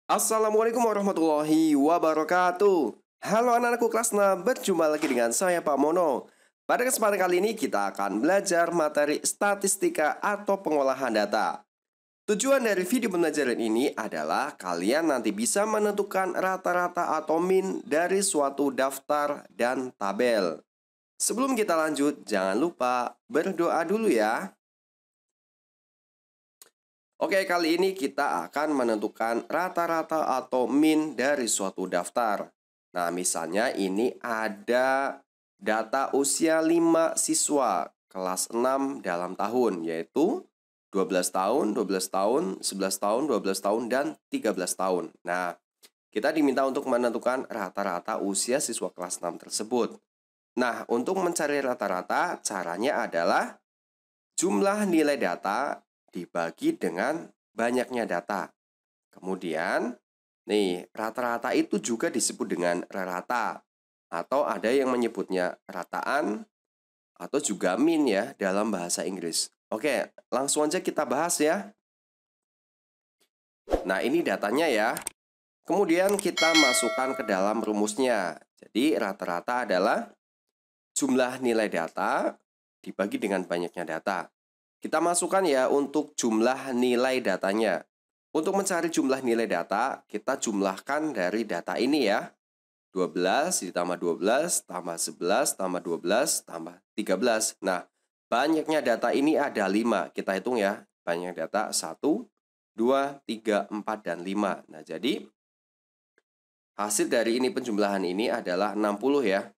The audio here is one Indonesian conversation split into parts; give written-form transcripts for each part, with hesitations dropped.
Assalamualaikum warahmatullahi wabarakatuh. Halo anak-anakku kelas 6, berjumpa lagi dengan saya Pak Mono. Pada kesempatan kali ini kita akan belajar materi statistika atau pengolahan data. Tujuan dari video pembelajaran ini adalah kalian nanti bisa menentukan rata-rata atau min dari suatu daftar dan tabel. Sebelum kita lanjut, jangan lupa berdoa dulu ya. Oke, kali ini kita akan menentukan rata-rata atau min dari suatu daftar. Nah, misalnya ini ada data usia 5 siswa kelas 6 dalam tahun, yaitu 12 tahun, 12 tahun, 11 tahun, 12 tahun, dan 13 tahun. Nah, kita diminta untuk menentukan rata-rata usia siswa kelas 6 tersebut. Nah, untuk mencari rata-rata, caranya adalah jumlah nilai data dibagi dengan banyaknya data. Kemudian, nih, rata-rata itu juga disebut dengan rata atau ada yang menyebutnya rataan atau juga min ya dalam bahasa Inggris. Oke, langsung aja kita bahas ya. Nah, ini datanya ya. Kemudian kita masukkan ke dalam rumusnya. Jadi, rata-rata adalah jumlah nilai data dibagi dengan banyaknya data. Kita masukkan ya untuk jumlah nilai datanya. Untuk mencari jumlah nilai data, kita jumlahkan dari data ini ya. 12 ditambah 12, tambah 11, tambah 12, tambah 13. Nah, banyaknya data ini ada 5. Kita hitung ya. Banyak data 1, 2, 3, 4, dan 5. Nah, jadi hasil dari ini penjumlahan ini adalah 60 ya.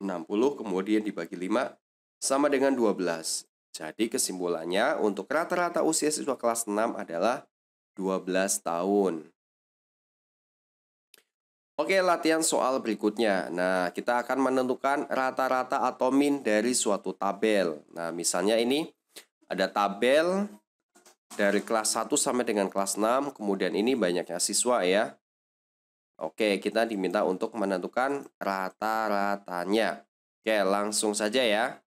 60 kemudian dibagi 5 sama dengan 12. Jadi kesimpulannya untuk rata-rata usia siswa kelas 6 adalah 12 tahun. Oke, latihan soal berikutnya. Nah, kita akan menentukan rata-rata atau min dari suatu tabel. Nah, misalnya ini ada tabel dari kelas 1 sampai dengan kelas 6, kemudian ini banyaknya siswa ya. Oke, kita diminta untuk menentukan rata-ratanya. Oke, langsung saja ya.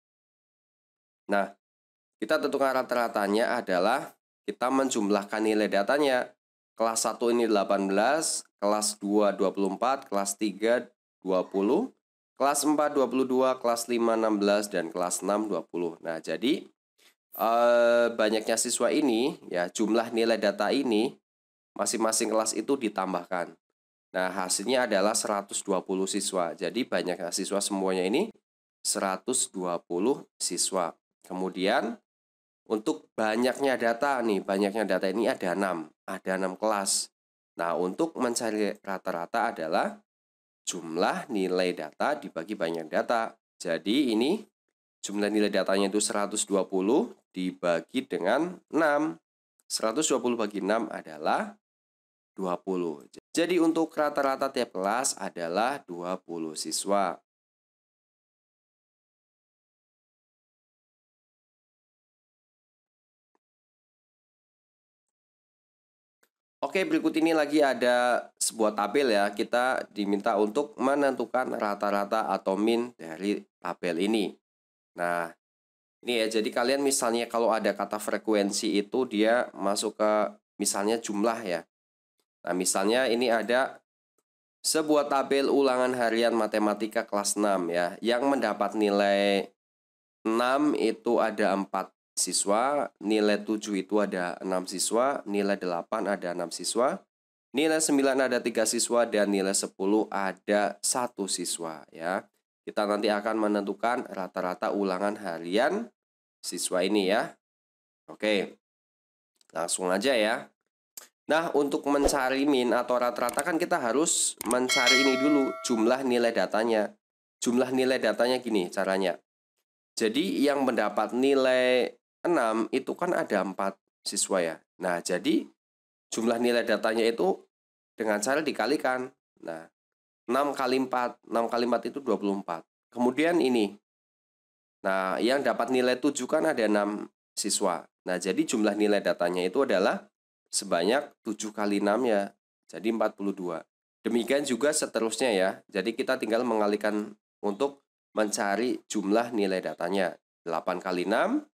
Nah, kita tentukan rata-ratanya adalah kita menjumlahkan nilai datanya. Kelas 1 ini 18, kelas 2 24, kelas 3 20, kelas 4 22, kelas 5 16, dan kelas 6 20. Nah, jadi banyaknya siswa ini ya jumlah nilai data ini masing-masing kelas itu ditambahkan. Nah, hasilnya adalah 120 siswa. Jadi banyaknya siswa semuanya ini 120 siswa. Kemudian untuk banyaknya data nih, banyaknya data ini ada 6 kelas. Nah, untuk mencari rata-rata adalah jumlah nilai data dibagi banyak data. Jadi ini jumlah nilai datanya itu 120 dibagi dengan 6. 120 bagi 6 adalah 20. Jadi untuk rata-rata tiap kelas adalah 20 siswa. Oke, berikut ini lagi ada sebuah tabel ya. Kita diminta untuk menentukan rata-rata atau min dari tabel ini. Nah, ini ya. Jadi kalian misalnya kalau ada kata frekuensi itu dia masuk ke misalnya jumlah ya. Nah, misalnya ini ada sebuah tabel ulangan harian matematika kelas 6 ya, yang mendapat nilai 6 itu ada 4 siswa, nilai 7 itu ada 6 siswa, nilai 8 ada 6 siswa, nilai 9 ada 3 siswa, dan nilai 10 ada 1 siswa ya. Kita nanti akan menentukan rata-rata ulangan harian siswa ini ya. Oke, langsung aja ya. Nah, untuk mencari min atau rata-rata kan kita harus mencari ini dulu, jumlah nilai datanya. Jumlah nilai datanya gini caranya. Jadi yang mendapat nilai 6 itu kan ada 4 siswa ya. Nah, jadi jumlah nilai datanya itu dengan cara dikalikan. Nah, 6 kali 4, 6 kali 4 itu 24. Kemudian ini. Nah, yang dapat nilai 7 kan ada 6 siswa. Nah, jadi jumlah nilai datanya itu adalah sebanyak 7 kali 6 ya. Jadi 42. Demikian juga seterusnya ya. Jadi kita tinggal mengalihkan untuk mencari jumlah nilai datanya. 8 kali 6,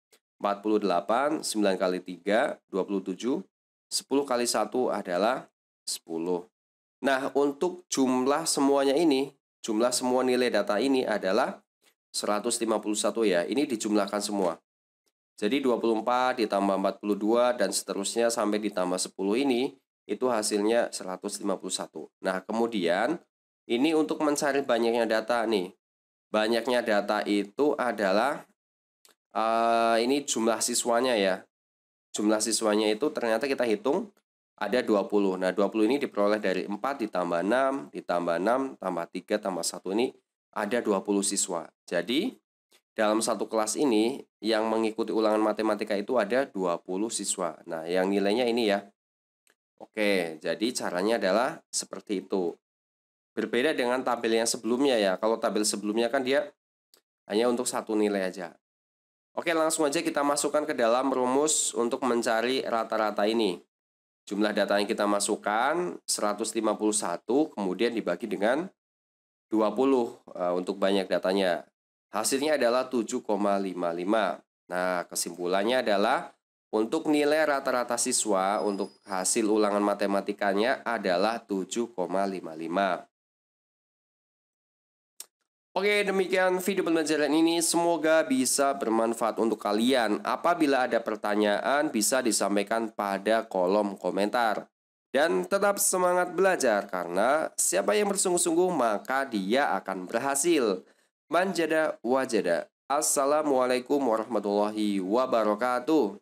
48, 9 kali 3, 27, 10 kali 1 adalah 10. Nah, untuk jumlah semuanya ini, jumlah semua nilai data ini adalah 151 ya. Ini dijumlahkan semua. Jadi 24 ditambah 42 dan seterusnya sampai ditambah 10 ini, itu hasilnya 151. Nah, kemudian ini untuk mencari banyaknya data nih. Banyaknya data itu adalah ini jumlah siswanya ya. Jumlah siswanya itu ternyata kita hitung ada 20. Nah, 20 ini diperoleh dari 4 ditambah 6, ditambah 6, tambah 3, tambah 1 ini ada 20 siswa. Jadi, dalam satu kelas ini yang mengikuti ulangan matematika itu ada 20 siswa. Nah, yang nilainya ini ya. Oke, jadi caranya adalah seperti itu. Berbeda dengan tabel yang sebelumnya ya. Kalau tabel sebelumnya kan dia hanya untuk satu nilai aja. Oke, langsung aja kita masukkan ke dalam rumus untuk mencari rata-rata ini. Jumlah data yang kita masukkan 151, kemudian dibagi dengan 20 untuk banyak datanya. Hasilnya adalah 7,55. Nah, kesimpulannya adalah untuk nilai rata-rata siswa untuk hasil ulangan matematikanya adalah 7,55. Oke, demikian video pembelajaran ini. Semoga bisa bermanfaat untuk kalian. Apabila ada pertanyaan, bisa disampaikan pada kolom komentar. Dan tetap semangat belajar, karena siapa yang bersungguh-sungguh, maka dia akan berhasil. Manjada wajada. Assalamualaikum warahmatullahi wabarakatuh.